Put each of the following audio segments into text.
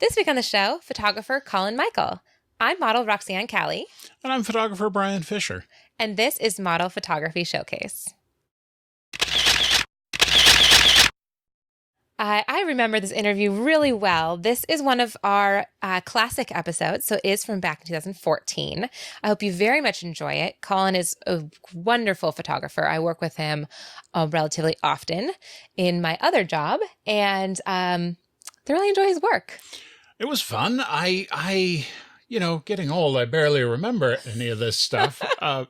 This week on the show, photographer Colin Michael. I'm model Roxanne Callie. And I'm photographer Brian Fisher. And this is Model Photography Showcase. I remember this interview really well. This is one of our classic episodes, so it is from back in 2014. I hope you very much enjoy it. Colin is a wonderful photographer. I work with him relatively often in my other job, and thoroughly enjoy his work. It was fun. Getting old, I barely remember any of this stuff. No,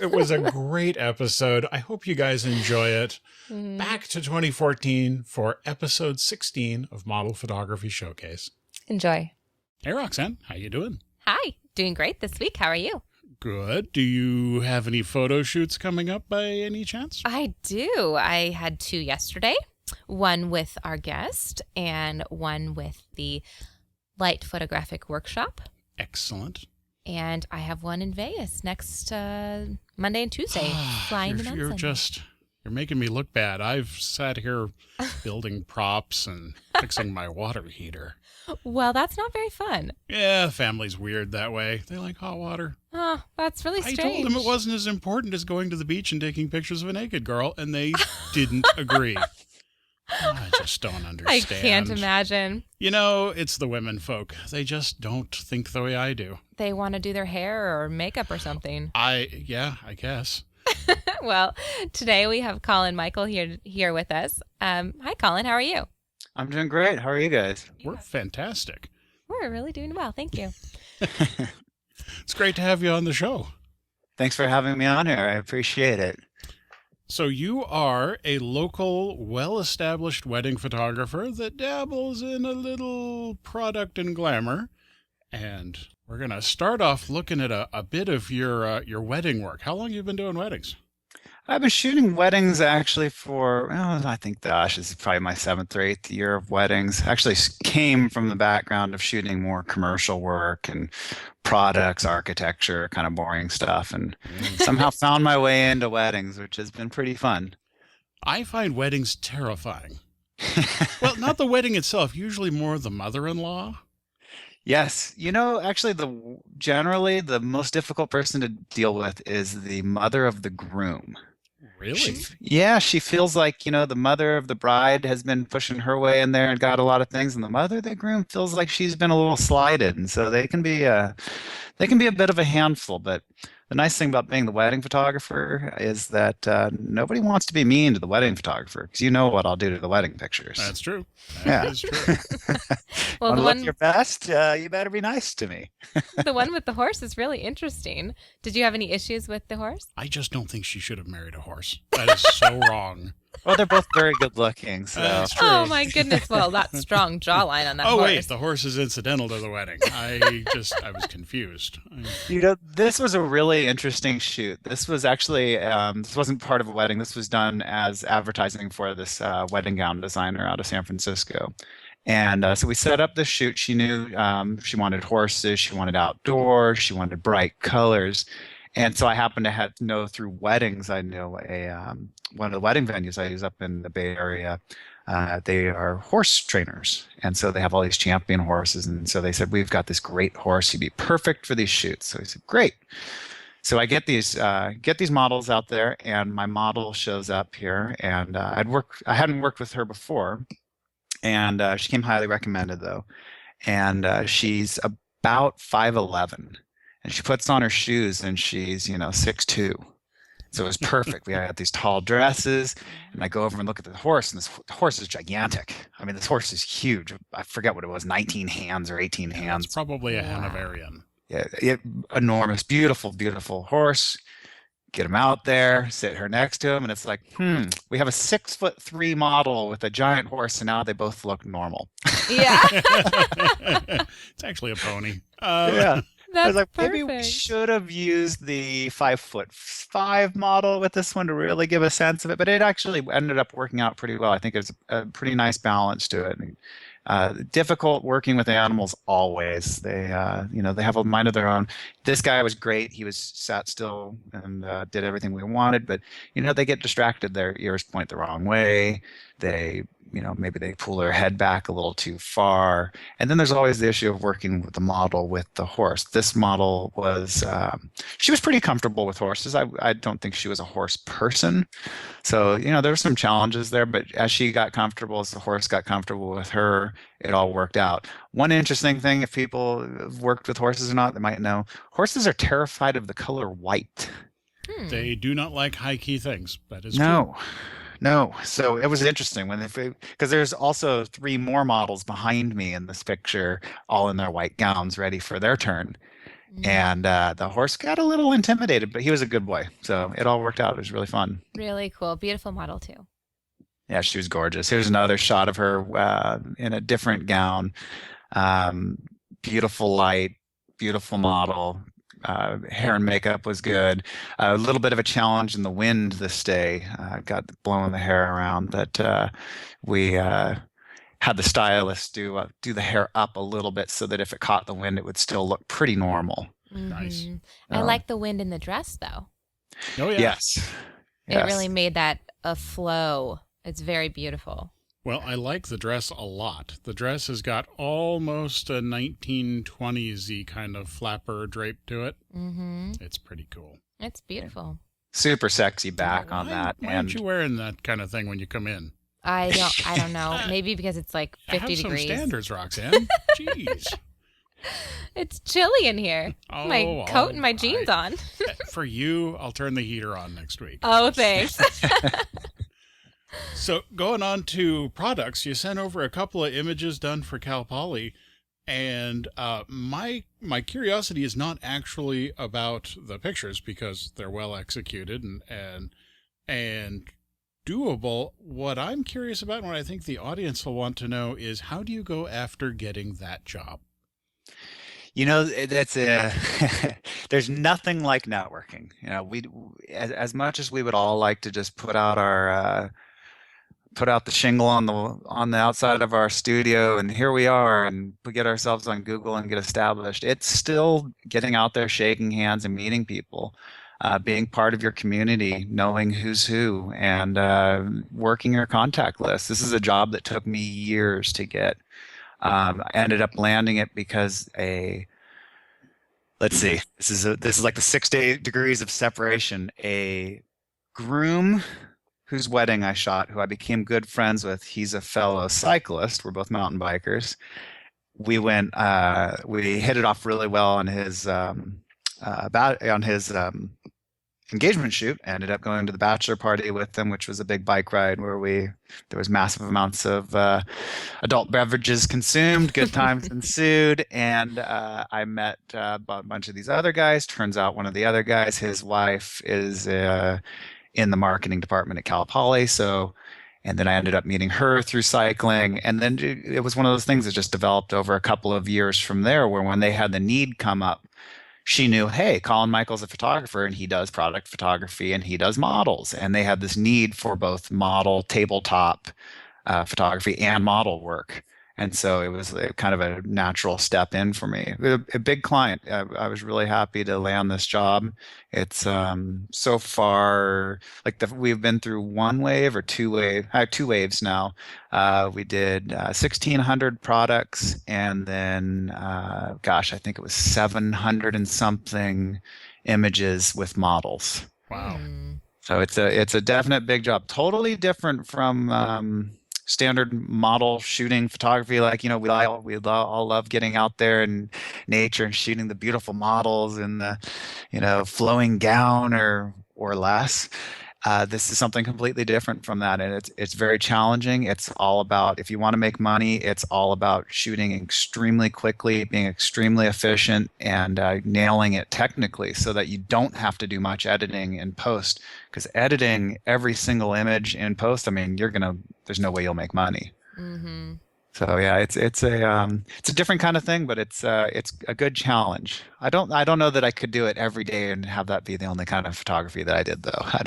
it was a great episode. I hope you guys enjoy it. Back to 2014 for episode 16 of Model Photography Showcase. Enjoy. Hey, Roxanne, how you doing? Hi, doing great this week. How are you? Good. Do you have any photo shoots coming up by any chance? I do. I had 2 yesterday. One with our guest and one with the Light Photographic Workshop. Excellent. And I have one in Vegas next Monday and Tuesday. Flying to You're making me look bad. I've sat here building props and fixing my water heater. Well, that's not very fun. Yeah, the family's weird that way. They like hot water. Oh, that's really strange. I told them it wasn't as important as going to the beach and taking pictures of a naked girl, and they didn't agree. I just don't understand. I can't imagine. You know, it's the women folk. They just don't think the way I do. They want to do their hair or makeup or something. I guess. Well, today we have Colin Michael here with us. Hi, Colin. How are you? I'm doing great. How are you guys? We're fantastic. We're really doing well. Thank you. It's great to have you on the show. Thanks for having me on here. I appreciate it. So you are a local, well-established wedding photographer that dabbles in a little product and glamour. And we're going to start off looking at a bit of your wedding work. How long have you been doing weddings? I've been shooting weddings actually for, I think, this is probably my 7th or 8th year of weddings. Actually came from the background of shooting more commercial work and products, architecture, kind of boring stuff, and somehow found my way into weddings, which has been pretty fun. I find weddings terrifying. Well, not the wedding itself, usually more the mother-in-law. Yes. Actually, generally the most difficult person to deal with is the mother of the groom. Really? She feels like, the mother of the bride has been pushing her way in there and got a lot of things, and the mother of the groom feels like she's been a little slighted, and so they can be a bit of a handful. But the nice thing about being the wedding photographer is that nobody wants to be mean to the wedding photographer, because you know what I'll do to the wedding pictures. That's true. That is true. Well, want to look your best? You better be nice to me. The one with the horse is really interesting. Did you have any issues with the horse? I just don't think she should have married a horse. That is so wrong. Well, they're both very good looking. So. That's true. Oh, my goodness. Well, that strong jawline on that horse. Oh, wait. The horse is incidental to the wedding. I was confused. This was a really interesting shoot. This was actually, this wasn't part of a wedding. This was done as advertising for this wedding gown designer out of San Francisco. And so we set up the shoot. She knew she wanted horses. She wanted outdoors. She wanted bright colors. And so I happened to know through weddings, I know one of the wedding venues I use up in the Bay Area. They are horse trainers. And so they have all these champion horses. And so they said, we've got this great horse. He'd be perfect for these shoots. So I said, great. So I get these models out there, and my model shows up here. And I hadn't worked with her before. And she came highly recommended, though. And she's about 5'11". And she puts on her shoes, and she's, 6'2". So it was perfect. We had these tall dresses, and I go over and look at the horse, and this horse is gigantic. I mean, this horse is huge. I forget what it was, 19 hands or 18 hands. It's probably a Hanoverian. Yeah, enormous, beautiful, beautiful horse. Get him out there, sit her next to him, and it's like, we have a 6'3" model with a giant horse, and now they both look normal. Yeah. It's actually a pony. Yeah. That's I was like, perfect. maybe we should have used the 5'5" model with this one to really give a sense of it, but it actually ended up working out pretty well. I think it's a pretty nice balance to it. Difficult working with animals always. They have a mind of their own. This guy was great. He was sat still and did everything we wanted, but they get distracted. Their ears point the wrong way. They maybe they pull their head back a little too far. And then there's always the issue of working with the model with the horse. This model was, she was pretty comfortable with horses. I don't think she was a horse person. So, there were some challenges there, but as she got comfortable, as the horse got comfortable with her, it all worked out. One interesting thing, if people have worked with horses or not, they might know horses are terrified of the color white. They do not like high key things. That is true. No. No. So it was interesting because there's also three more models behind me in this picture, all in their white gowns, ready for their turn. And the horse got a little intimidated, but he was a good boy. So it all worked out. It was really fun. Really cool. Beautiful model, too. Yeah, she was gorgeous. Here's another shot of her in a different gown. Beautiful light, beautiful model. Hair and makeup was good. A little bit of a challenge in the wind this day. Got blowing the hair around, but we had the stylist do the hair up a little bit so that if it caught the wind, it would still look pretty normal. Nice. I like the wind in the dress, though. Oh, yeah. Yes. It really made that a flow. It's very beautiful. Well, I like the dress a lot. The dress has got almost a 1920s-y kind of flapper drape to it. Mm-hmm. It's pretty cool. It's beautiful. Super sexy back on that. Why aren't you wearing that kind of thing when you come in? I don't know. Maybe because it's like 50 Have degrees. some standards, Roxanne. Jeez. It's chilly in here. My coat and my jeans on. For you, I'll turn the heater on next week. Oh, thanks. So going on to products, you sent over a couple of images done for Cal Poly, and my curiosity is not actually about the pictures because they're well executed and doable. What I'm curious about, and what I think the audience will want to know, is how do you go after getting that job? That's there's nothing like networking. We as much as we would all like to just put out the shingle on the outside of our studio, and here we are, and we get ourselves on Google and get established. It's still getting out there, shaking hands, and meeting people, being part of your community, knowing who's who, and working your contact list. This is a job that took me years to get. I ended up landing it because let's see, this is like the 6 degrees of separation. A groom whose wedding I shot, who I became good friends with. He's a fellow cyclist. We're both mountain bikers. We hit it off really well on his engagement shoot. I ended up going to the bachelor party with them, which was a big bike ride where there was massive amounts of adult beverages consumed, good times ensued, and I met a bunch of these other guys. Turns out one of the other guys, his wife is in the marketing department at Cal Poly. And then I ended up meeting her through cycling. And then it was one of those things that just developed over a couple of years from there, where when they had the need come up, she knew, hey, Colin Michael's a photographer and he does product photography and he does models. And they had this need for both model, tabletop photography and model work. And so it was kind of a natural step in for me. A big client. I was really happy to land this job. It's so far we've been through one wave or two waves now. We did 1,600 products, and then I think it was 700 and something images with models. Wow. So it's a definite big job. Totally different from standard model shooting photography. We all love getting out there in nature and shooting the beautiful models in the flowing gown or less. This is something completely different from that, and it's very challenging. It's all about, if you want to make money, it's all about shooting extremely quickly, being extremely efficient, and nailing it technically so that you don't have to do much editing in post. Because editing every single image in post, there's no way you'll make money. Mm-hmm. So yeah, it's a different kind of thing, but it's a good challenge. I don't know that I could do it every day and have that be the only kind of photography that I did, though. I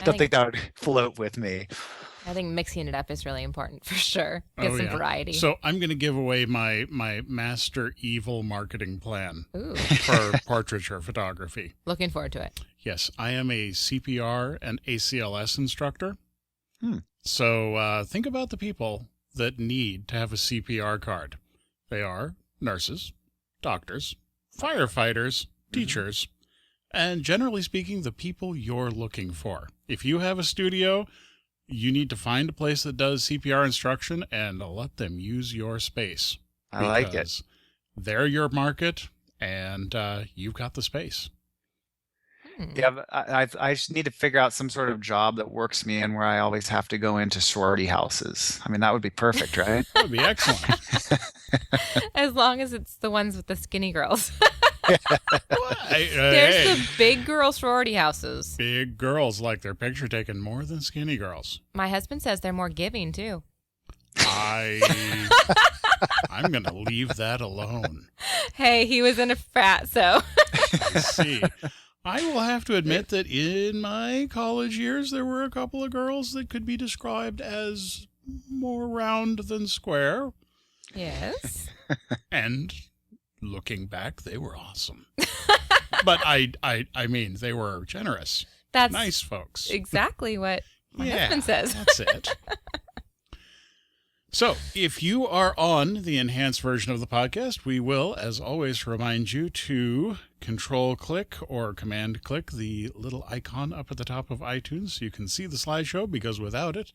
don't think that would float with me. I think mixing it up is really important for sure. Get some variety. So I'm going to give away my master evil marketing plan Ooh. for portraiture photography. Looking forward to it. Yes, I am a CPR and ACLS instructor. So think about the people that need to have a CPR card. They are nurses, doctors, firefighters, Mhm. teachers, and generally speaking, the people you're looking for. If you have a studio, you need to find a place that does CPR instruction and let them use your space I like it. because they're your market and you've got the space. Hmm. Yeah, but I just need to figure out some sort of job that works me in where I always have to go into sorority houses. I mean, that would be perfect, right? That would be excellent. As long as it's the ones with the skinny girls. What? There's Hey, the big girl sorority houses. big girls like their picture taken more than skinny girls. My husband says they're more giving too. I I'm gonna leave that alone. Hey, he was in a frat, so. I see. I will have to admit that in my college years, there were a couple of girls that could be described as more round than square. Yes. And looking back, they were awesome. But I mean, they were generous, That's nice folks. exactly what my Yeah, husband says. that's it. So, if you are on the enhanced version of the podcast, we will, as always, remind you to control click or command click the little icon up at the top of iTunes so you can see the slideshow, because without it,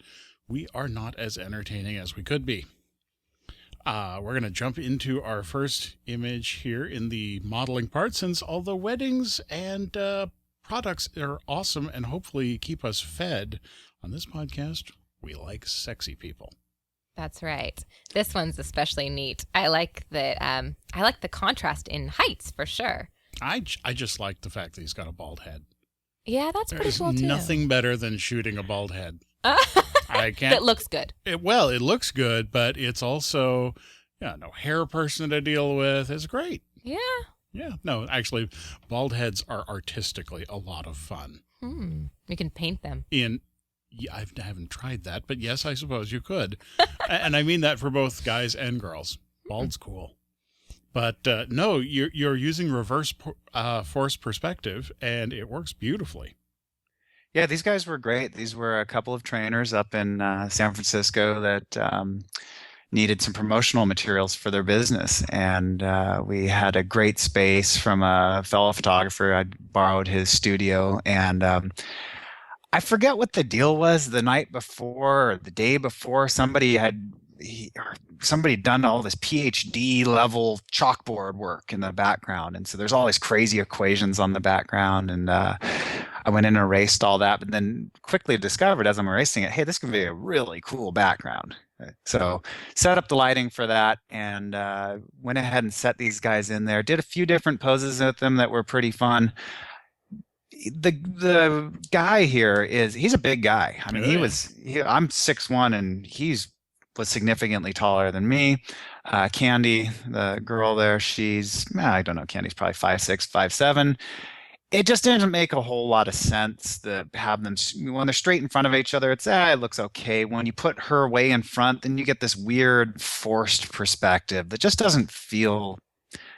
we are not as entertaining as we could be. We're going to jump into our first image here in the modeling part, since although weddings and products are awesome and hopefully keep us fed, on this podcast, we like sexy people. That's right. This one's especially neat. I like that. I like the contrast in heights for sure. I just like the fact that he's got a bald head. Yeah, that's pretty There's cool too. nothing better than shooting a bald head. I That can't. looks good. Well, it looks good, but it's also, yeah, no hair person to deal with. It's great. Yeah. Yeah, no, actually, bald heads are artistically a lot of fun. You can paint them. Yeah, I haven't tried that, but yes, I suppose you could. And I mean that for both guys and girls. Bald's cool. But no, you're using reverse force perspective, and it works beautifully. Yeah, these guys were great. These were a couple of trainers up in San Francisco that needed some promotional materials for their business. And we had a great space from a fellow photographer. I borrowed his studio, and I forget what the deal was the night before or the day before. Somebody had done all this PhD level chalkboard work in the background, and so there's all these crazy equations on the background. And I went in and erased all that, but then quickly discovered as I'm erasing it, hey, this could be a really cool background. So set up the lighting for that, and went ahead and set these guys in there. Did a few different poses with them that were pretty fun. The guy here he's a big guy. I mean, Oh, yeah. I'm 6'1", and he's was significantly taller than me. Candy, the girl there, I don't know, Candy's probably 5'6", 5'7". It just didn't make a whole lot of sense to have them when they're straight in front of each other. It looks okay. When you put her way in front, then you get this weird forced perspective that just doesn't feel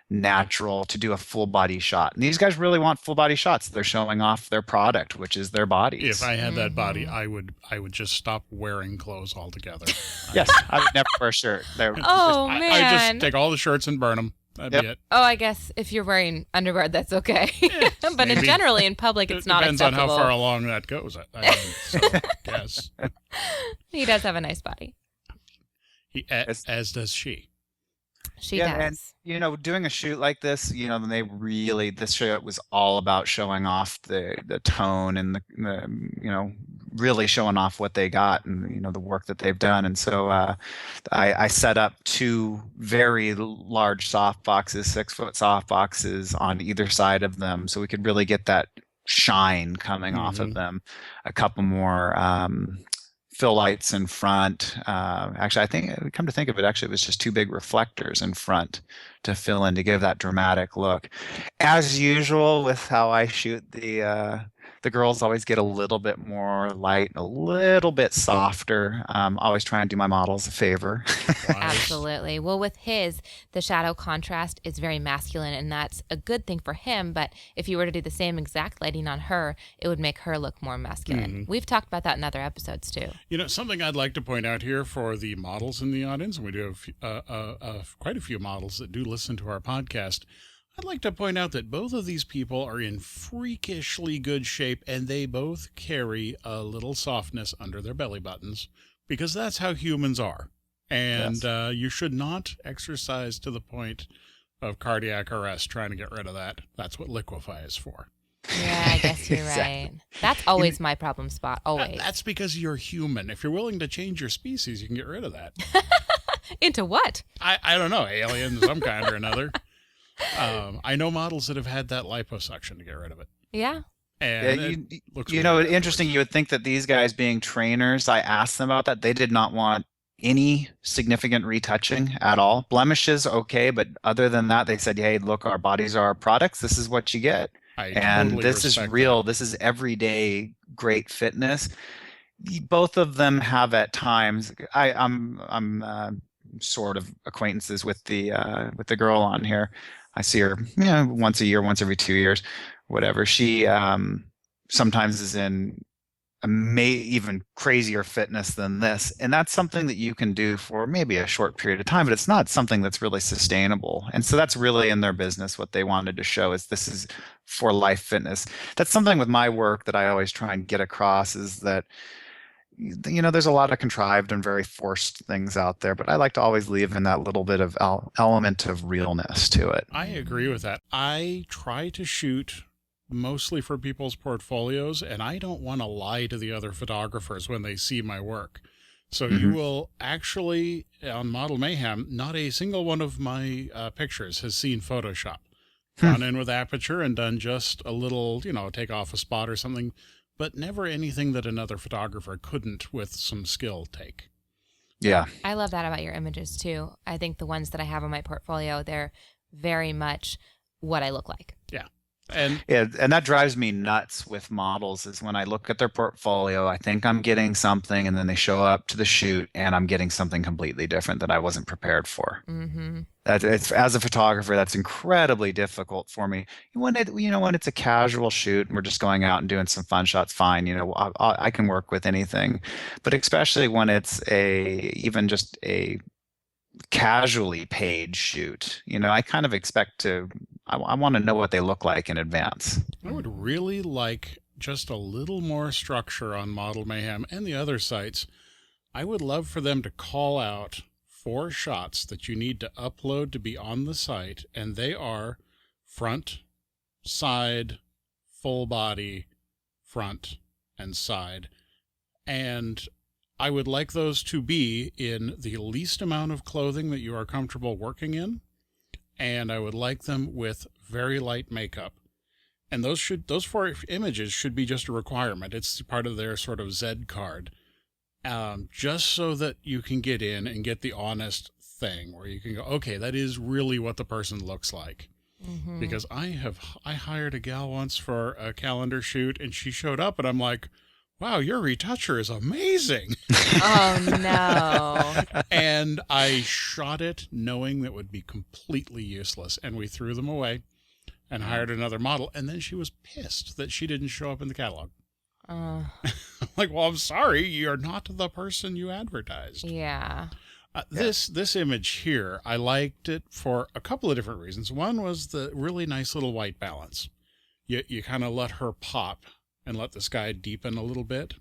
natural to do a full body shot. And these guys really want full body shots. They're showing off their product, which is their If bodies. I had that body, Mhm. I would just stop wearing clothes altogether. Yes, I would never wear a shirt. Oh I just man. take all the shirts and burn them. That'd Yep. be it. Oh, I guess if you're wearing underwear, that's okay. But maybe. generally in public, It it's not depends on acceptable. how far along that goes. I mean, so, yes. He does have a nice body. As does she. She Yeah, and does. doing a shoot like this, this show was all about showing off the tone and really showing off what they got and the work that they've done. And so I set up two very large soft boxes, 6-foot soft boxes on either side of them, so we could really get that shine coming off of Mhm. them. A couple more fill lights in front. Actually, I think, come to think of it, actually, it was just two big reflectors in front to fill in to give that dramatic look. As usual with how I shoot The girls always get a little bit more light, a little bit softer. Always try and do my models a favor. Wise. Absolutely. Well, with his, the shadow contrast is very masculine, and that's a good thing for him. But if you were to do the same exact lighting on her, it would make her look more masculine. We've talked about that in other episodes too. Something I'd like to point out here for the models in the audience, and we do have quite a few models that do listen to our podcast. I'd like to point out that both of these people are in freakishly good shape, and they both carry a little softness under their belly buttons, because that's how humans are. And Yes. you should not exercise to the point of cardiac arrest trying to get rid of that. That's what liquefy is for. Yeah, I guess you're Exactly. right. That's always my problem spot. Always. That's because you're human. If you're willing to change your species, you can get rid of that. Into what? I don't know, alien of some kind or another. I know models that have had that liposuction to get rid of it. Yeah. Yeah, And it looks you know, weird interesting. afterwards. You would think that these guys being trainers, I asked them about that. They did not want any significant retouching at all. Blemishes, okay, but other than that, they said, "Hey, look, our bodies are our products. This is what you get." I And totally this is respect real. that. This is everyday great fitness. Both of them have at times. I'm sort of acquaintances with the girl on here. I see her, once a year, once every 2 years, whatever. She sometimes is in even crazier fitness than this, and that's something that you can do for maybe a short period of time, but it's not something that's really sustainable. And so that's really in their business. What they wanted to show is this is for life fitness. That's something with my work that I always try and get across is that there's a lot of contrived and very forced things out there, but I like to always leave in that little bit of element of realness to it. I agree with that. I try to shoot mostly for people's portfolios, and I don't want to lie to the other photographers when they see my work. So you Hmm. will actually, on Model Mayhem, not a single one of my pictures has seen Photoshop. Gone in with aperture and done just a little, take off a spot or something, but never anything that another photographer couldn't, with some skill, take. Yeah. I love that about your images too. I think the ones that I have on my portfolio, they're very much what I look like. Yeah. And Yeah, and that drives me nuts with models is when I look at their portfolio, I think I'm getting something, and then they show up to the shoot and I'm getting something completely different that I wasn't prepared for. Mm-hmm. That it's as a photographer, that's incredibly difficult for me. When it's a casual shoot and we're just going out and doing some fun shots, fine. I can work with anything, but especially when it's even just a casually paid shoot, I kind of expect I want to know what they look like in advance. I would really like just a little more structure on Model Mayhem and the other sites. I would love for them to call out 4 shots that you need to upload to be on the site, and they are front, side, full body, front, and side. And I would like those to be in the least amount of clothing that you are comfortable working in, and I would like them with very light makeup. And those 4 images should be just a requirement. It's part of their sort of Z card, just so that you can get in and get the honest thing where you can go, okay, that is really what the person looks like. Mm-hmm. Because I hired a gal once for a calendar shoot, and she showed up, and I'm like, wow, your retoucher is amazing. Oh no. And I shot it knowing that it would be completely useless, and we threw them away and hired another model, and then she was pissed that she didn't show up in the catalog. Uh, Like, well, I'm sorry, you're not the person you advertised. yeah. This image here, I liked it for a couple of different reasons. One was the really nice little white balance. You kind of let her pop and let the sky deepen a little bit.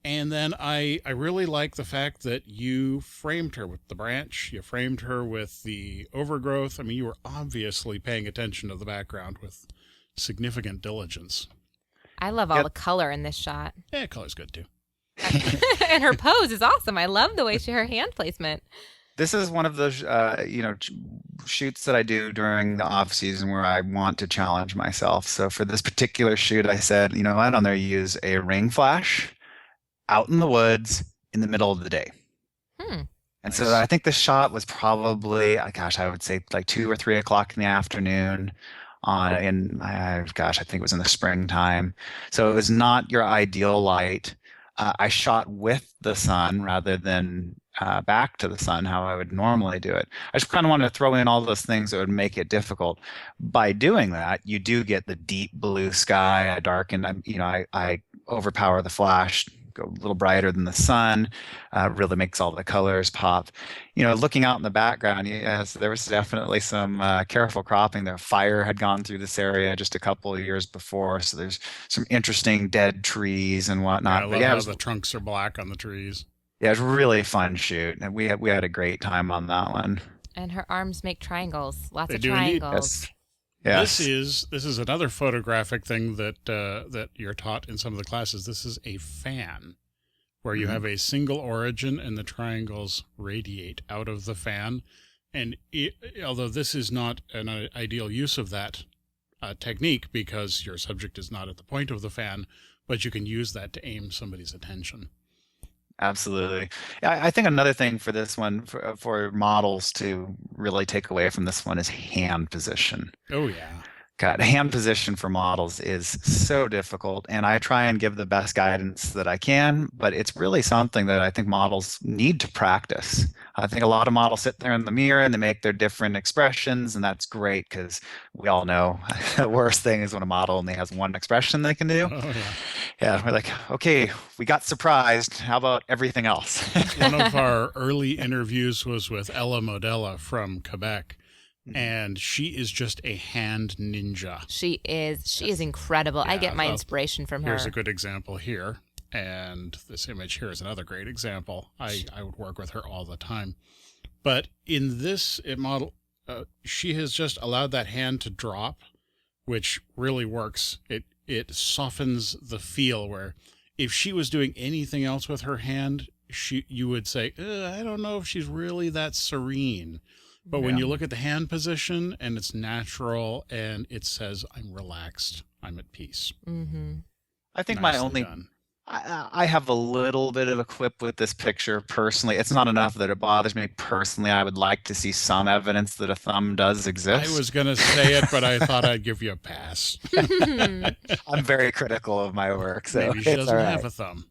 And then I really like the fact that you framed her with the branch. You framed her with the overgrowth. I mean, you were obviously paying attention to the background with significant diligence. I love all Yep. the color in this shot. Yeah, color's good too. And her pose is awesome. I love the way her hand placement. This is one of those shoots that I do during the off season where I want to challenge myself. So for this particular shoot, I said, why don't I use a ring flash out in the woods in the middle of the day? Hmm. And so Nice. I think the shot was probably, gosh, I would say like 2 or 3 o'clock in the afternoon. gosh, I think it was in the springtime. So it was not your ideal light. I shot with the sun rather than back to the sun, how I would normally do it. I just kind of wanted to throw in all those things that would make it difficult. By doing that, you do get the deep blue sky. I darken, I overpower the flash, go a little brighter than the sun, really makes all the colors pop. Looking out in the background, yes, there was definitely some careful cropping. The fire had gone through this area just a couple of years before, so there's some interesting dead trees and Yeah, I whatnot. But love yeah, how the trunks are black on the trees. it was a really fun shoot, and we had a great time on that one. And her arms make triangles. Lots They of do indeed. triangles. Yes, This yes. is this is another photographic thing that you're taught in some of the classes. This is a fan where you Mhm. have a single origin and the triangles radiate out of the fan. And although this is not an ideal use of that technique because your subject is not at the point of the fan, but you can use that to aim somebody's attention. Absolutely. Yeah, I think another thing for this one, for models to really take away from this one, is hand position. Oh yeah. God, hand position for models is so difficult, and I try and give the best guidance that I can, but it's really something that I think models need to practice. I think a lot of models sit there in the mirror and they make their different expressions, and that's great because we all know the worst thing is when a model only has one expression they can do. Oh yeah. Yeah, we're like, okay, we got surprised. How about everything else? One of our early interviews was with Ella Modella from Quebec, and she is just a hand ninja. She is incredible. I Yeah, get my well, inspiration from her. Here's a good example here, and this image here is another great example. I would work with her all the time. But in this model, she has just allowed that hand to drop, which really works. It softens the feel where if she was doing anything else with her hand, you would say, I don't know if she's really that serene. But when you look at the hand position and it's natural and it says, I'm relaxed, I'm at peace. Mm-hmm. I think Nicely done. I have a little bit of a quip with this picture personally. It's not enough that it bothers me personally. I would like to see some evidence that a thumb does I exist. was going to say it, but I thought I'd give you a pass. I'm very critical of my work, so Maybe she it's doesn't all have right. a thumb.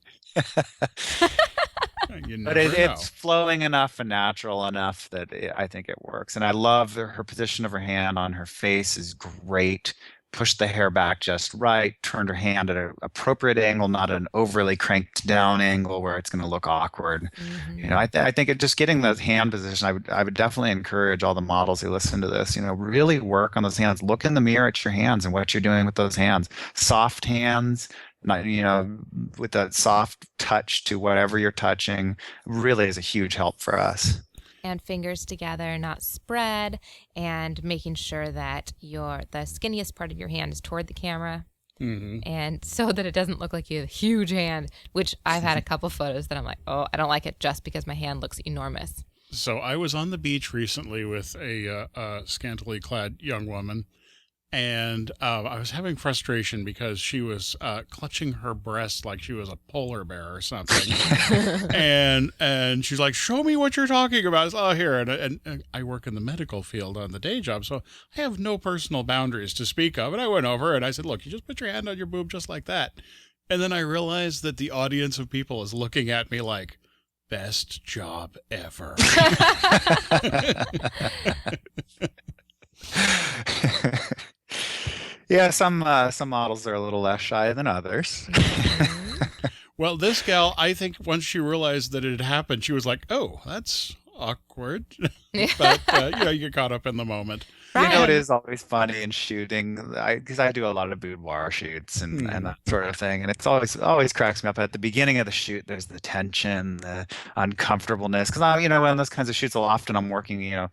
You But never know. it's flowing enough and natural enough that I think it works. And I love her position of her hand on her face is great. Pushed the hair back just right, turned her hand at an appropriate angle, not an overly cranked down angle where it's going to look awkward. Mm-hmm. I think just getting the hand position, I would definitely encourage all the models who listen to this, really work on those hands. Look in the mirror at your hands and what you're doing with those hands. Soft hands, not, with a soft touch to whatever you're touching, really is a huge help for us. And fingers together, not spread, and making sure that the skinniest part of your hand is toward the camera, Hmm. and so that it doesn't look like you have a huge hand, which I've had a couple photos that I'm like, oh, I don't like it just because my hand looks enormous. So I was on the beach recently with a scantily clad young woman, and I was having frustration because she was clutching her breast like she was a polar bear or something, and she's like, "Show me what you're talking about." I said, "Oh, here," and I work in the medical field on the day job, so I have no personal boundaries to speak of. And I went over and I said, "Look, you just put your hand on your boob just like that," and then I realized that the audience of people is looking at me like, "Best job ever." Yeah, some models are a little less shy than others. Mhm. Well, this gal, I think once she realized that it had happened, she was like, "Oh, that's awkward." But you get caught up in the moment. It Brian, is always funny in shooting, because I do a lot of boudoir shoots and Hmm. that sort of thing, and it's always cracks me up. At the beginning of the shoot, there's the tension, the uncomfortableness, because on those kinds of shoots, often I'm working, a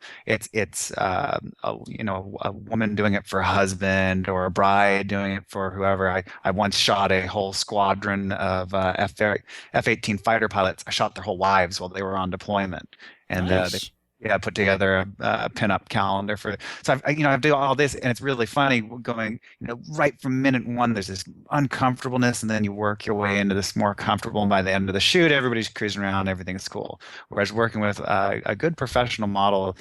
woman doing it for a husband or a bride doing it for whoever. I once shot a whole squadron of F-18 fighter pilots. I shot their whole wives while they were on deployment, and they Nice. yeah, put together a pinup calendar for. So I do all this, and it's really funny going. Right from minute one, there's this uncomfortableness, and then you work your way into this more comfortable. And by the end of the shoot, everybody's cruising around, everything's cool. Whereas working with a good professional model,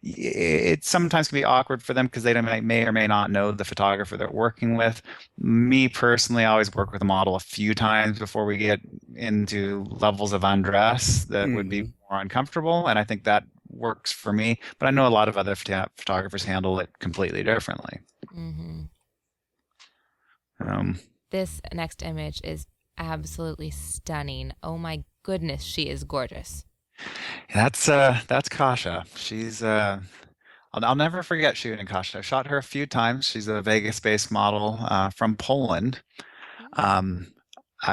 it sometimes can be awkward for them because they may or may not know the photographer they're working with. Me personally, I always work with a model a few times before we get into levels of undress that would be Hmm. more uncomfortable, and I think that works for me. But I know a lot of other photographers handle it completely differently. Hmm. Um, This next image is absolutely stunning. Oh my goodness, she is gorgeous. that's Kasha. I'll never forget shooting Kasha. I shot her a few times. She's a Vegas-based model from Poland. Um,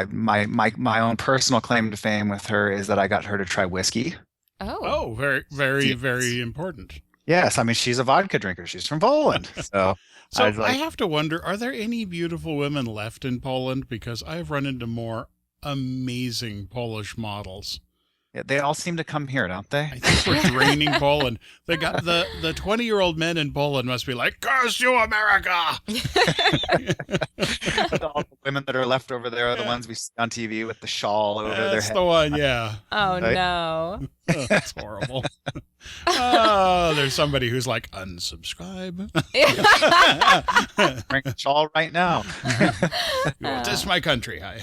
my own personal claim to fame with her is that I got her to try whiskey. Oh, Oh, very, very, Yes. very important. Yes, I mean she's a vodka drinker. She's from Poland. So I So was I like, have to wonder, are there any beautiful women left in Poland? Because I've run into more amazing Polish models. yeah, they all seem to come here, don't they? I think we're draining Poland. They got the 20-year-old men in Poland must be like, "Curse you, America!" All the women that are left over there are the Yeah, ones we see on TV with the shawl over their that's head. the one. Yeah, oh Right? no. oh, it's horrible. Oh, there's somebody who's like, unsubscribe. Wearing a shawl right now. This is my country. Hi.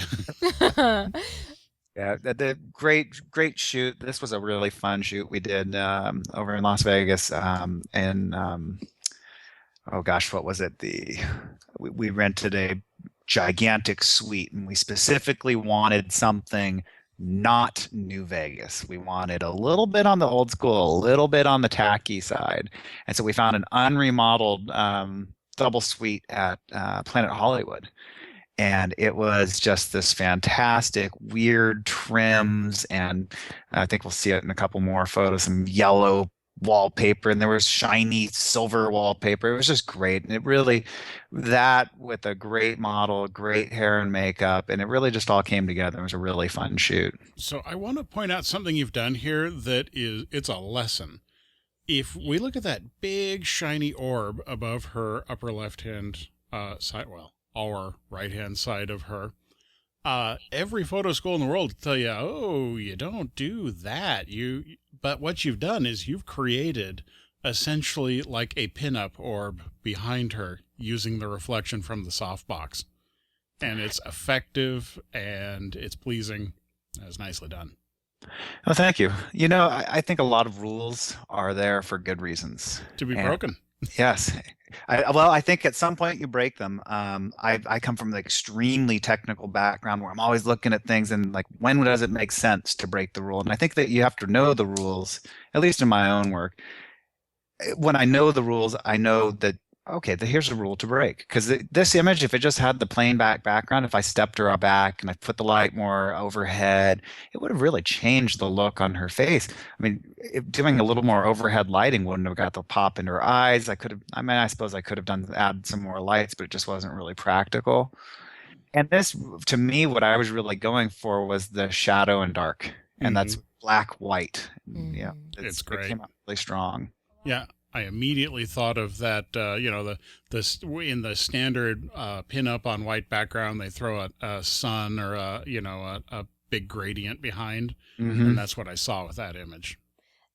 Yeah, the great shoot. This was a really fun shoot we did over in Las Vegas. And oh gosh, what was it? We rented a gigantic suite, and we specifically wanted something not New Vegas. We wanted a little bit on the old school, a little bit on the tacky side, and so we found an unremodeled double suite at Planet Hollywood, and it was just this fantastic weird trims, and I think we'll see it in a couple more photos, some yellow wallpaper, and there was shiny silver wallpaper. It was just great, and it really, that with a great model, great hair and makeup, and it really just all came together. It was a really fun shoot. So I want to point out something you've done here that is it's a lesson. If we look at that big shiny orb above her upper left hand side, well, our right hand side of her, every photo school in the world will tell you, oh, you don't do that. But what you've done is you've created essentially like a pinup orb behind her using the reflection from the softbox, and it's effective and it's pleasing. That's nicely done. Oh, thank you. You know, I think a lot of rules are there for good reasons. To be And broken. yes, well, I think at some point you break them. I come from the extremely technical background where I'm always looking at things and like, when does it make sense to break the rule? And I think that you have to know the rules, at least in my own work. When I know the rules, I know that okay, here's a rule to break. Because this image, if it just had the plain background, if I stepped her back and I put the light more overhead, it would have really changed the look on her face. I mean, doing a little more overhead lighting wouldn't have got the pop in her eyes. I could have, I mean, I suppose I could have done add some more lights, but it just wasn't really practical. And this, to me, what I was really going for was the shadow and dark, and Hmm. that's black white. Yeah, Mhm. It's it great. came out really strong. Yeah, I immediately thought of that. In the standard pin up on white background, they throw a sun or a big gradient behind, and Hmm. that's what I saw with that image.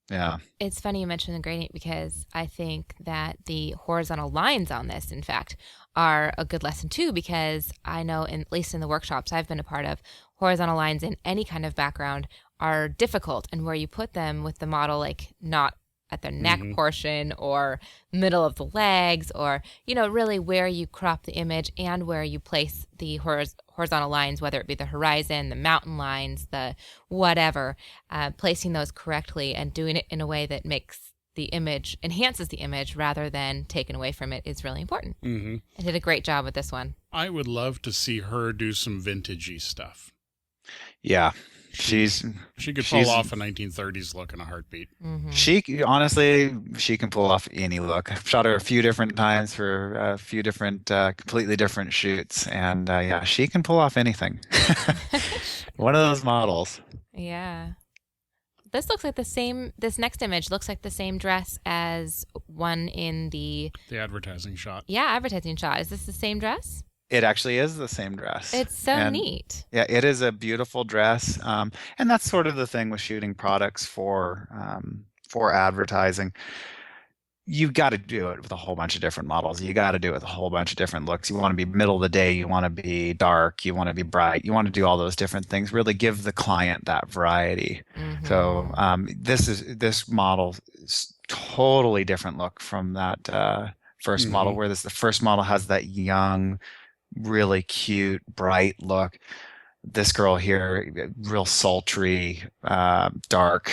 Yeah. It's funny you mentioned the gradient because I think that the horizontal lines on this, in fact, are a good lesson too. Because I know, at least in the workshops I've been a part of, horizontal lines in any kind of background are difficult, and where you put them with the model, like not at the neck Hmm. portion or middle of the legs, or really where you crop the image and where you place the horizontal lines, whether it be the horizon, the mountain lines, the whatever, placing those correctly and doing it in a way that makes the image enhances the image rather than taken away from it is really important. Hmm. I did a great job with this one. I would love to see her do some vintagey stuff. Yeah. She She's she could pull she's off a 1930s look in a heartbeat. Hmm. she honestly she can pull off any look. I've shot her a few different times for a few different completely different shoots, and yeah, she can pull off anything. One of those models. Yeah. This looks like the same. This next image looks like the same dress as one in the The advertising shot. advertising shot. Is this the same dress? It actually is the same dress. It's so And neat. yeah, it is a beautiful dress. And that's sort of the thing with shooting products for advertising. you got to do it with a whole bunch of different models. You got to do it with a whole bunch of different looks. You want to be middle of the day, you want to be dark, you want to be bright, you want to do all those different things. Really give the client that variety. So Mm-hmm. this model is totally different look from that first model. Hmm. Where the first model has that young, really cute, bright look. This girl here, real sultry, dark,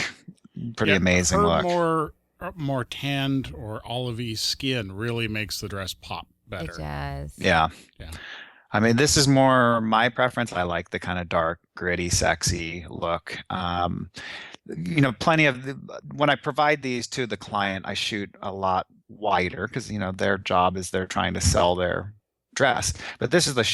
pretty Yeah, amazing her look. more tanned or olivey skin really makes the dress pop It better. does. Yeah. Yeah. I mean, this is more my preference. I like the kind of dark, gritty, sexy look. Plenty of when I provide these to the client, I shoot a lot wider because, their job is they're trying to sell their dress. But this is the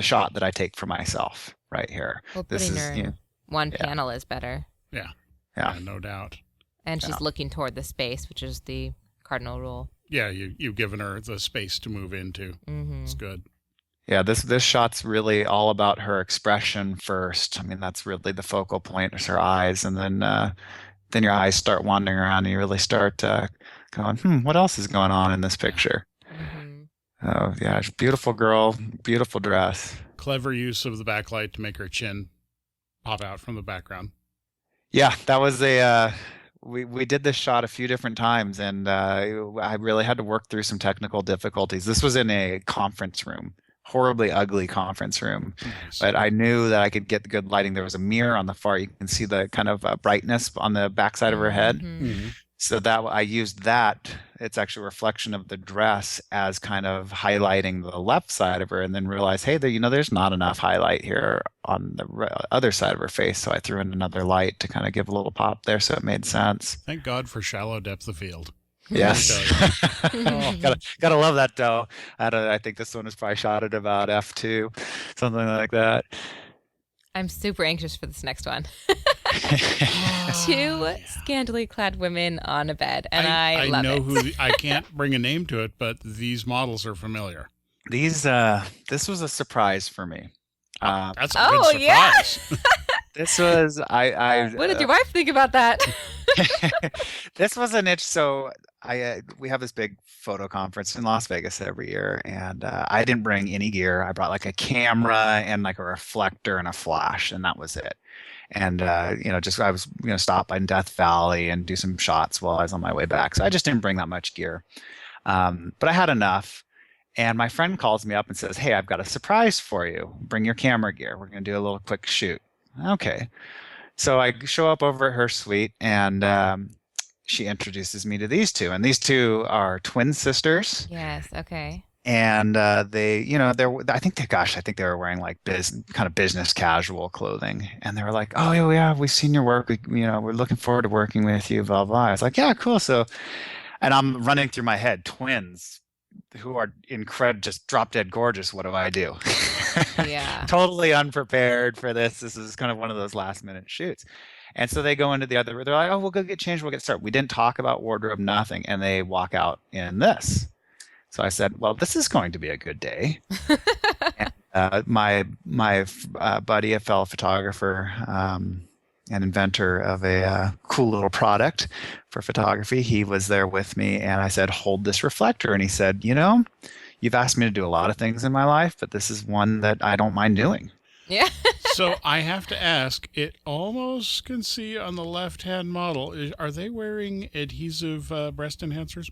shot that I take for myself right here. Well, This putting is, her in one yeah, panel is better. Yeah. yeah, Yeah, no doubt. And yeah. she's looking toward the space, which is the cardinal rule. Yeah, you've given her the space to move into. Mm-hmm. It's good. Yeah, this shot's really all about her expression first. I mean, that's really the focal point is her eyes, and then your eyes start wandering around, and you really start going, what else is going on in this Yeah. picture? Mm-hmm. Oh, yeah, beautiful girl, beautiful dress. Clever use of the backlight to make her chin pop out from the background. Yeah, that was a we did this shot a few different times, and I really had to work through some technical difficulties. This was in a conference room, horribly ugly conference room, Nice. but I knew that I could get the good lighting. There was a mirror on the far. You can see the kind of brightness on the backside of her head. Mm-hmm. Hmm. So that I used that. It's actually a reflection of the dress as kind of highlighting the left side of her, and then realized, hey, there's not enough highlight here on the other side of her face. So I threw in another light to kind of give a little pop there, so it made sense. Thank God for shallow depth of field. Let me Yes. tell you. Oh, gotta love that dough. I think this one is probably shot at about f2, something like that. I'm super anxious for this next one. Two Yeah. scantily clad women on a bed, and I love know it. I can't bring a name to it, but these models are familiar. This was a surprise for me. That's a Oh, good yeah. surprise. This was What did your wife think about that? this was an itch. So we have this big photo conference in Las Vegas every year, and I didn't bring any gear. I brought like a camera and like a reflector and a flash, and that was it. And just I was stop by Death Valley and do some shots while I was on my way back. So I just didn't bring that much gear, but I had enough. And my friend calls me up and says, "Hey, I've got a surprise for you. Bring your camera gear. We're going to do a little quick shoot." Okay. So I show up over at her suite, and she introduces me to these two. And these two are twin sisters. Yes, okay. And I think they were wearing like kind of business casual clothing. And they were like, "Oh, yeah, we've seen your work. We're looking forward to working with you, blah, blah." I was like, "Yeah, cool." So, and I'm running through my head, twins who are just drop dead gorgeous. What do I do? Yeah. Totally unprepared for this. This is kind of one of those last minute shoots. And so they go into the other, they're like, "Oh, we'll go get changed. We'll get started." We didn't talk about wardrobe, nothing. And they walk out in this. So I said, "Well, this is going to be a good day." And, my buddy, a fellow photographer, and inventor of a cool little product for photography, he was there with me, and I said, "Hold this reflector." And he said, "You've asked me to do a lot of things in my life, but this is one that I don't mind doing." Yeah. So I have to ask, it almost can see on the left-hand model, are they wearing adhesive breast enhancers?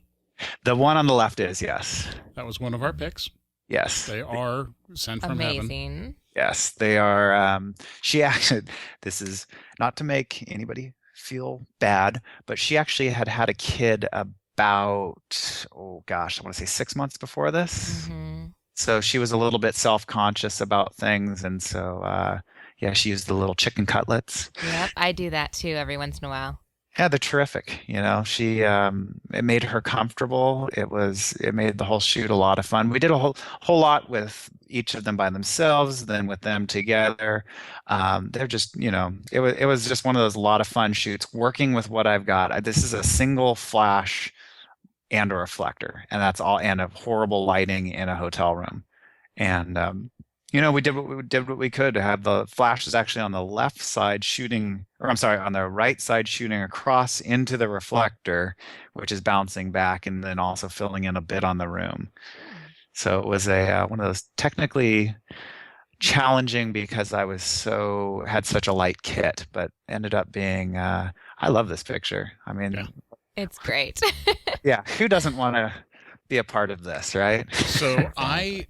The one on the left is, yes. That was one of our picks. Yes. They are sent from heaven. Amazing. Yes, they are. She actually, this is not to make anybody feel bad, but she actually had a kid about, oh gosh, I want to say 6 months before this. Mm-hmm. So she was a little bit self-conscious about things. And so, yeah, she used the little chicken cutlets. Yep, I do that too every once in a while. Yeah, they're terrific. She it made her comfortable. It made the whole shoot a lot of fun. We did a whole lot with each of them by themselves, then with them together. They're just, it was just one of those a lot of fun shoots. Working with what I've got. This is a single flash and a reflector, and that's all, and a horrible lighting in a hotel room. And we did what we could to have the flash is actually on the left side shooting, or I'm sorry, on the right side shooting across into the reflector, which is bouncing back and then also filling in a bit on the room. So it was a one of those technically challenging because had such a light kit, but ended up being I love this picture. I Yeah. mean, It's great. yeah, who doesn't want to be a part of this, right? So I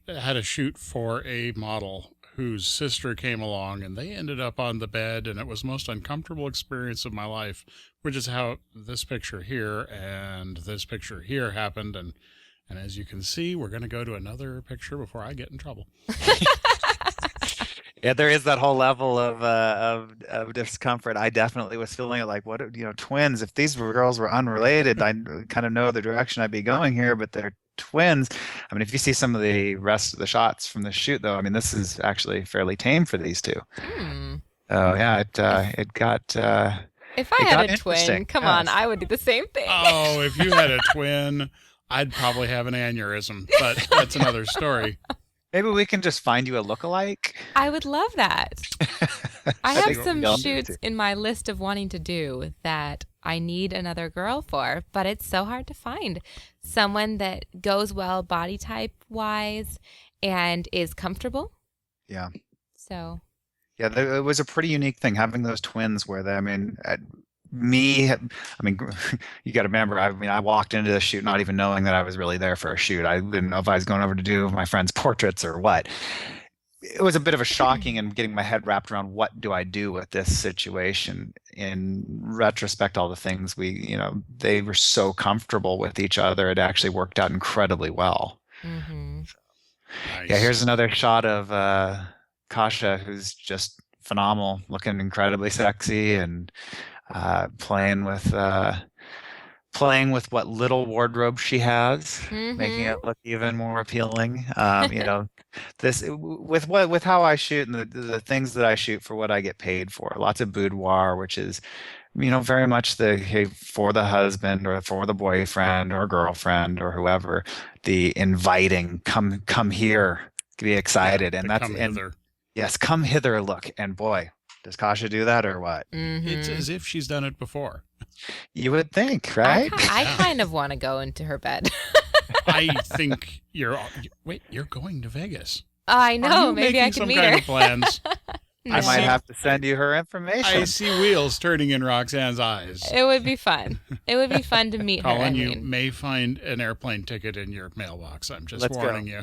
had a shoot for a model whose sister came along, and they ended up on the bed, and it was the most uncomfortable experience of my life, which is how this picture here and this picture here happened. And as you can see, we're going to go to another picture before I get in trouble. Yeah, there is that whole level of discomfort. I definitely was feeling it like, twins. If these girls were unrelated, I kind of know the direction I'd be going here, but they're twins. I mean, if you see some of the rest of the shots from the shoot, though, I mean, this is actually fairly tame for these two. Hmm. Oh yeah, it got If I it had got a twin, interesting. come Yes. on, I would do the same thing. Oh, if you had a twin, I'd probably have an aneurysm, but that's another story. Maybe we can just find you a lookalike. I would love that. I think have we some all need shoots to. in my list of wanting to do that I need another girl for, but it's so hard to find someone that goes well body type wise and is comfortable. Yeah. So, Yeah, it was a pretty unique thing having those twins where you got to remember, I walked into the shoot not even knowing that I was really there for a shoot. I didn't know if I was going over to do my friends' portraits or what. It was a bit of a shocking and getting my head wrapped around what do I do with this situation. In retrospect, all the things they were so comfortable with each other. It actually worked out incredibly well. mm-hmm. Nice. Yeah, here's another shot of Kasha, who's just phenomenal, looking incredibly sexy and playing with what little wardrobe she has, making it look even more appealing. This with how I shoot and the things that I shoot for what I get paid for. Lots of boudoir, which is very much hey, for the husband or for the boyfriend or girlfriend or whoever, the inviting, come here, be excited, and Come hither. Yes, come hither look. And boy, does Kasha do that or what? Mm-hmm. It's as if she's done it before. You would think, right? I kind of want to go into her bed. I think you're going to Vegas. I Are know. you Maybe I making can some meet kind her. of plans? I might see. have to send you her information. I see wheels turning in Roxanne's eyes. It would be fun. It would be fun to meet her. Colin, you may find an airplane ticket in your mailbox. I'm just Let's go. warning you.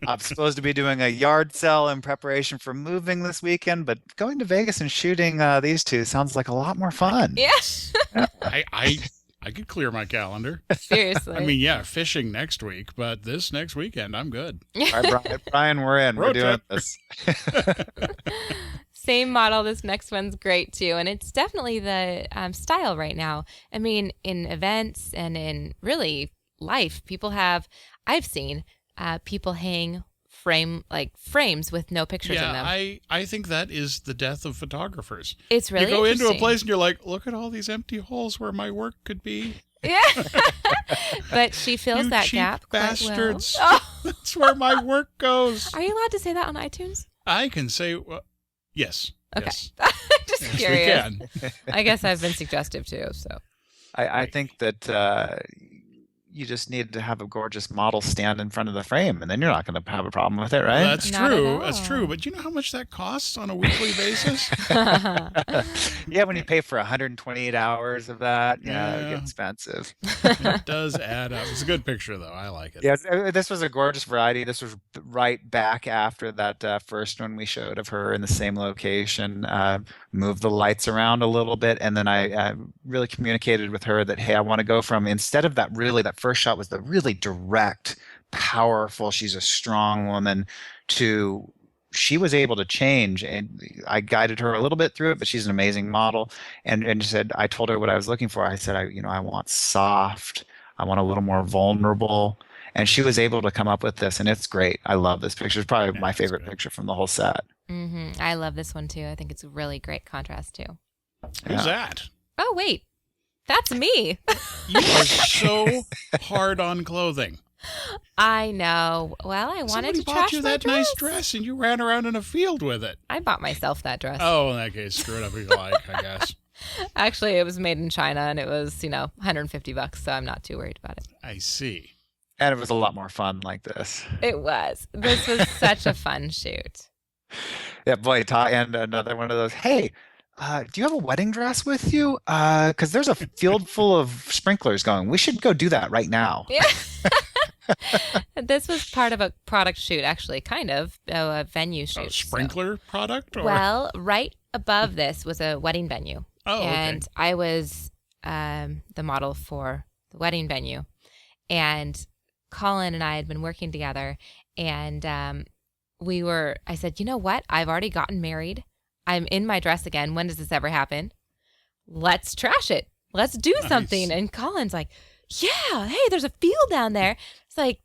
I'm supposed to be doing a yard sale in preparation for moving this weekend, but going to Vegas and shooting these two sounds like a lot more fun. Yeah. I could clear my calendar. Seriously. I mean, yeah, fishing next week, but this next weekend, I'm good. All right, Brian, we're in. We're Road doing trip. this. Same model. This next one's great too. And it's definitely the style right now. I mean, in events and in really life, I've seen people hang frames with no pictures in them. I think that is the death of photographers. It's really You go into a interesting. place and you're like, look at all these empty holes where my work could be. Yeah. But she fills You that cheap gap bastards. quite well. Oh, That's where my work goes. are you allowed to say that on iTunes? I can say, yes. Okay. Yes. Just Yes, we curious. can. I guess I've been suggestive too. So I think that you just need to have a gorgeous model stand in front of the frame, and then you're not going to have a problem with it, right? That's Not true. at That's all. true. But you know how much that costs on a weekly basis? Yeah, when you pay for 128 hours of that, it Yeah. gets expensive. It does add up. It's a good picture, though. I like it. Yes, this was a gorgeous variety. This was right back after that first one we showed of her in the same location. Moved the lights around a little bit, and then I really communicated with her that, hey, I want to go from, instead of that first shot was the really direct, powerful, she's a strong woman, to she was able to change, and I guided her a little bit through it, but she's an amazing model. And said, I told her what I was looking for. I said, I want soft, I want a little more vulnerable. And she was able to come up with this, and it's great. I love this picture. It's probably my it's favorite good. picture from the whole set. I love this one too. I think it's a really great contrast too. Who's that? Oh wait, that's me. You are so hard on clothing. I know. Well, I wanted Somebody to bought trash you my that dress. nice dress and you ran around in a field with it. I bought myself that dress. Oh, in that case, screw it up if you like, I guess. Actually, it was made in China and it was, $150, so I'm not too worried about it. I see. And it was a lot more fun like this. It was. This was such a fun shoot. Yeah, boy, and another one of those. Hey, do you have a wedding dress with you? Because there's a field full of sprinklers going. We should go do that right now. Yeah. This was part of a product shoot, actually, kind of a venue shoot. A sprinkler product? Or? Well, right above this was a wedding venue. Oh, okay. And I was the model for the wedding venue. And Colin and I had been working together. And I said, you know what? I've already gotten married. I'm in my dress again. When does this ever happen? Let's trash it. Let's do something. And Colin's like, yeah, hey, there's a field down there. It's like,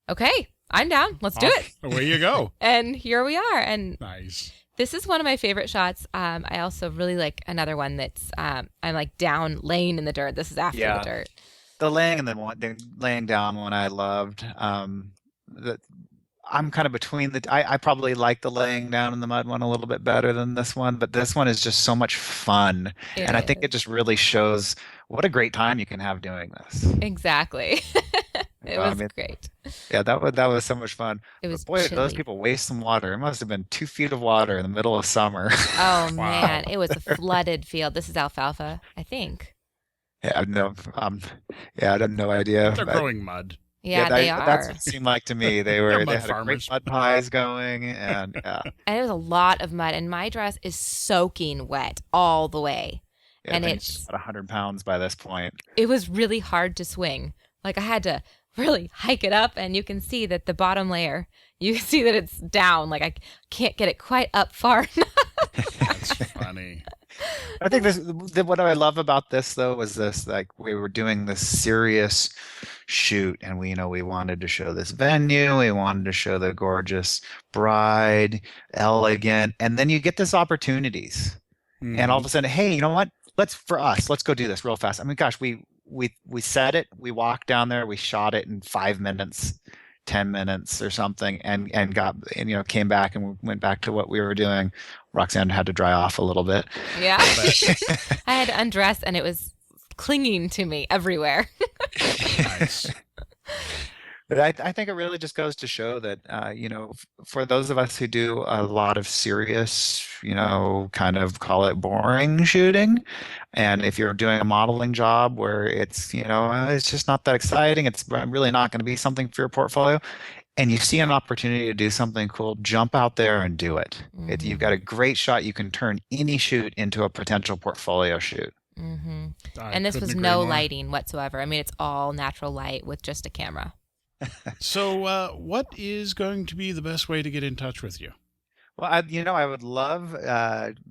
okay, I'm down. Let's do it. Away you go. And here we are. And Nice. this is one of my favorite shots. I also really like another one that's I'm like down laying in the dirt. This is after the dirt. The laying and the laying down one I loved. I'm kind of between I probably like the laying down in the mud one a little bit better than this one, but this one is just so much fun. I think it just really shows what a great time you can have doing this. Exactly. It was great. Yeah, that was so much fun. It was boy, chilly. those people waste some water. It must have been 2 feet of water in the middle of summer. Oh man, it was a flooded field. This is alfalfa, I think. Yeah, no, I had no idea. They're growing mud. Yeah, they are. That's what it seemed like to me. They had farmers. great mud pies going, and And it was a lot of mud, and my dress is soaking wet all the way. yeah, And it's about 100 pounds by this point. It was really hard to swing. Like I had to really hike it up, and you can see that the bottom layer, you can see that it's down. Like I can't get it quite up far enough. That's funny. I think what I love about this though was this, like we were doing this serious shoot and we wanted to show this venue, we wanted to show the gorgeous bride, elegant, and then you get this opportunities. And all of a sudden, hey, you know what? Let's go do this real fast. I mean, gosh, we set it, we walked down there, we shot it in 5 minutes, 10 minutes or something, and came back and went back to what we were doing. Roxanne had to dry off a little bit. Yeah. I had to undress and it was clinging to me everywhere. Nice. But I think it really just goes to show that, for those of us who do a lot of serious, kind of call it boring shooting, and if you're doing a modeling job where it's just not that exciting, it's really not going to be something for your portfolio, and you see an opportunity to do something cool, jump out there and do it. Mm-hmm. You've got a great shot. You can turn any shoot into a potential portfolio shoot. Mm-hmm. And this was no lighting whatsoever. I mean, it's all natural light with just a camera. So what is going to be the best way to get in touch with you? Well, I would love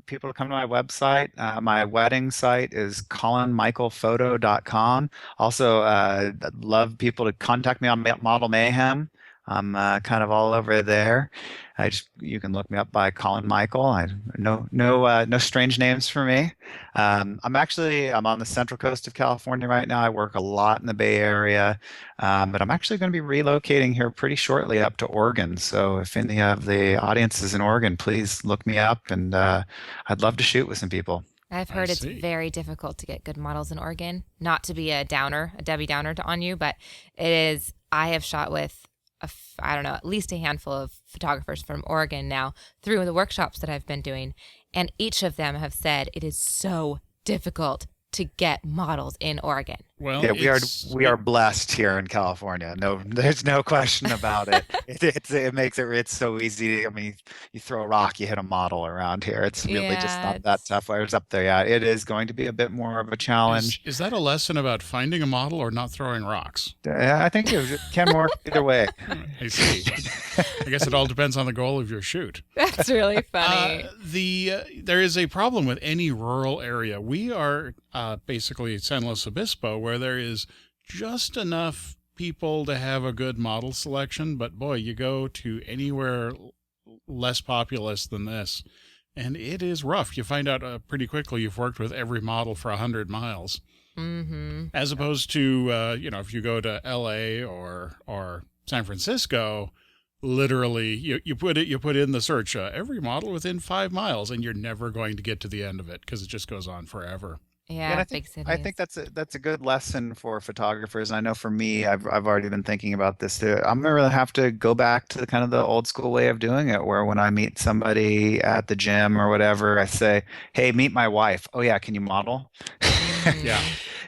people to come to my website. My wedding site is colinmichaelphoto.com. Also, I'd love people to contact me on Model Mayhem. I'm kind of all over there. You can look me up by Colin Michael. No strange names for me. I'm on the Central Coast of California right now. I work a lot in the Bay Area, but I'm actually going to be relocating here pretty shortly up to Oregon. So if any of the audience is in Oregon, please look me up, and I'd love to shoot with some people. I've heard it's very difficult to get good models in Oregon. Not to be a Debbie Downer on you, but it is. I have shot with at least a handful of photographers from Oregon now through the workshops that I've been doing. And each of them have said it is so difficult to get models in Oregon. Well, yeah, we are blessed here in California. No, there's no question about it. It makes it's so easy. I mean, you throw a rock, you hit a model around here. It's really just not that tough. Whereas up there, yeah, it is going to be a bit more of a challenge. Is that a lesson about finding a model or not throwing rocks? I think it can work either way. I see. I guess it all depends on the goal of your shoot. That's really funny. There is a problem with any rural area. We are basically San Luis Obispo, where there is just enough people to have a good model selection, but boy, you go to anywhere less populous than this, and it is rough. You find out pretty quickly you've worked with every model for 100 miles. Mm-hmm. As opposed to, if you go to L.A. or San Francisco, literally, you put in the search, every model within 5 miles, and you're never going to get to the end of it because it just goes on forever. Yeah, and Yeah, big I cities. think that's a good lesson for photographers. I know for me, I've already been thinking about this too. I'm gonna really have to go back to the kind of the old school way of doing it, where when I meet somebody at the gym or whatever, I say, "Hey, meet my wife." "Oh yeah, can you model?" Yeah.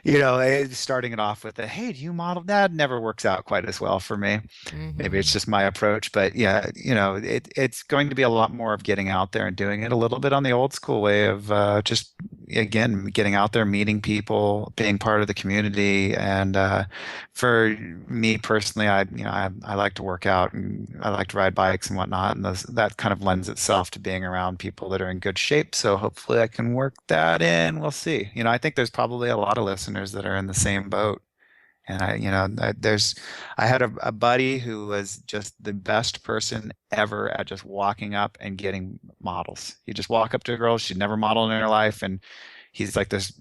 Mm-hmm. Starting it off with a, "Hey, do you model?" That never works out quite as well for me. Maybe Mm-hmm. it's just my approach, but yeah, it's going to be a lot more of getting out there and doing it a little bit on the old school way of just again getting out there, meeting people, being part of the community. And for me personally, I like to work out and I like to ride bikes and whatnot, and that kind of lends itself to being around people that are in good shape. So hopefully, I can work that in. We'll see. I think there's probably a lot of listeners that are in the same boat. And I had a buddy who was just the best person ever at just walking up and getting models. He'd just walk up to a girl she'd never modeled in her life, and he's like this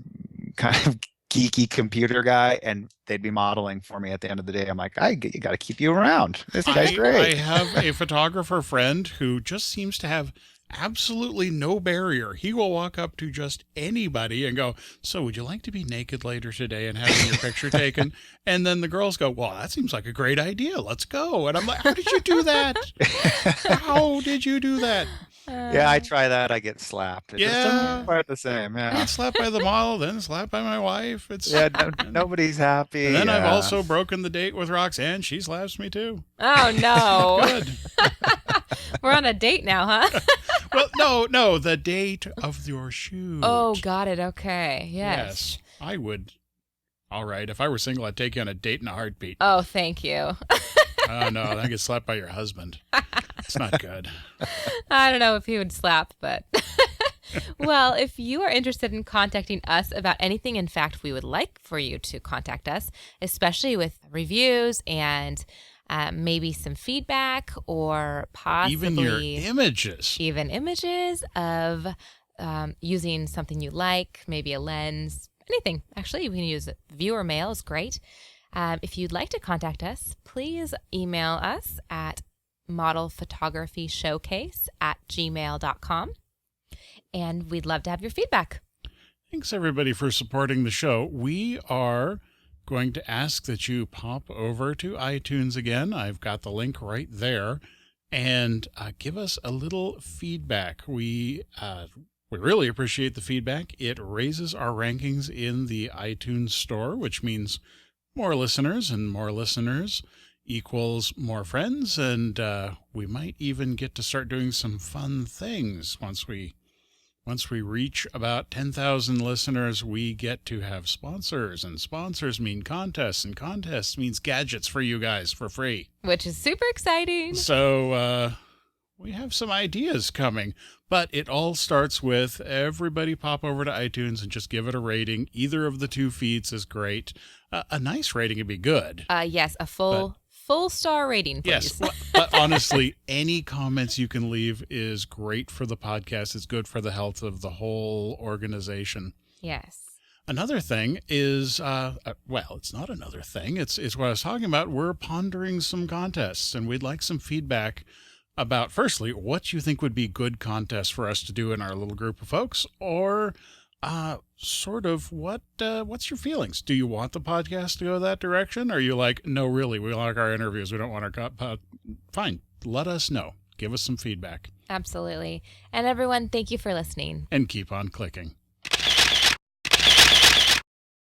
kind of geeky computer guy, and they'd be modeling for me at the end of the day. I'm like, you got to keep you around. This guy's I great. have a photographer friend who just seems to have absolutely no barrier. He will walk up to just anybody and go, "So, would you like to be naked later today and having your picture taken?" And then the girls go, "Well, that seems like a great idea. Let's go." And I'm like, "How did you do that? How did you do that?" Yeah, I Uh, try that. I get slapped. It just doesn't Yeah, quite the same. I Yeah. get slapped by the model, then slapped by my wife. Yeah. No, And nobody's and happy. then I've Yeah. also broken the date with Roxanne. She slaps me too. oh It's not no. good. We're on a date now, huh? Well, no, the date of your Oh, shoot. got it. Okay. Yes. Yes, I would. All right, if I were single, I'd take you on a date in a heartbeat. Oh, thank you. Oh, no, then I get slapped by your husband. It's not good. I don't know if he would slap, but well, if you are interested in contacting us about anything, in fact, we would like for you to contact us, especially with reviews and maybe some feedback or Even your possibly images. even images of using something you like, maybe a lens, anything. Actually, you can use viewer mail is great. If you'd like to contact us, please email us at modelphotographysshowcase@gmail.com. And we'd love to have your feedback. Thanks, everybody, for supporting the show. We are going to ask that you pop over to iTunes again. I've got the link right there. And give us a little feedback. We really appreciate the feedback. It raises our rankings in the iTunes store, which means more listeners, and more listeners equals more friends. And we might even get to start doing some fun things once we reach about 10,000 listeners. We get to have sponsors, and sponsors mean contests, and contests means gadgets for you guys for free. Which is super exciting. So we have some ideas coming, but it all starts with everybody pop over to iTunes and just give it a rating. Either of the two feeds is great. A nice rating would be good. Yes, a full star rating, please. Yes, but honestly, any comments you can leave is great for the podcast. It's good for the health of the whole organization. Yes. Another thing is, well, it's not another thing. It's what I was talking about. We're pondering some contests, and we'd like some feedback about, firstly, what you think would be good contests for us to do in our little group of folks, or sort of what's your feelings? Do you want the podcast to go that direction? Or are you like, no, really, we like our interviews. We don't want our fine. Let us know. Give us some feedback. Absolutely. And everyone, thank you for listening. And keep on clicking.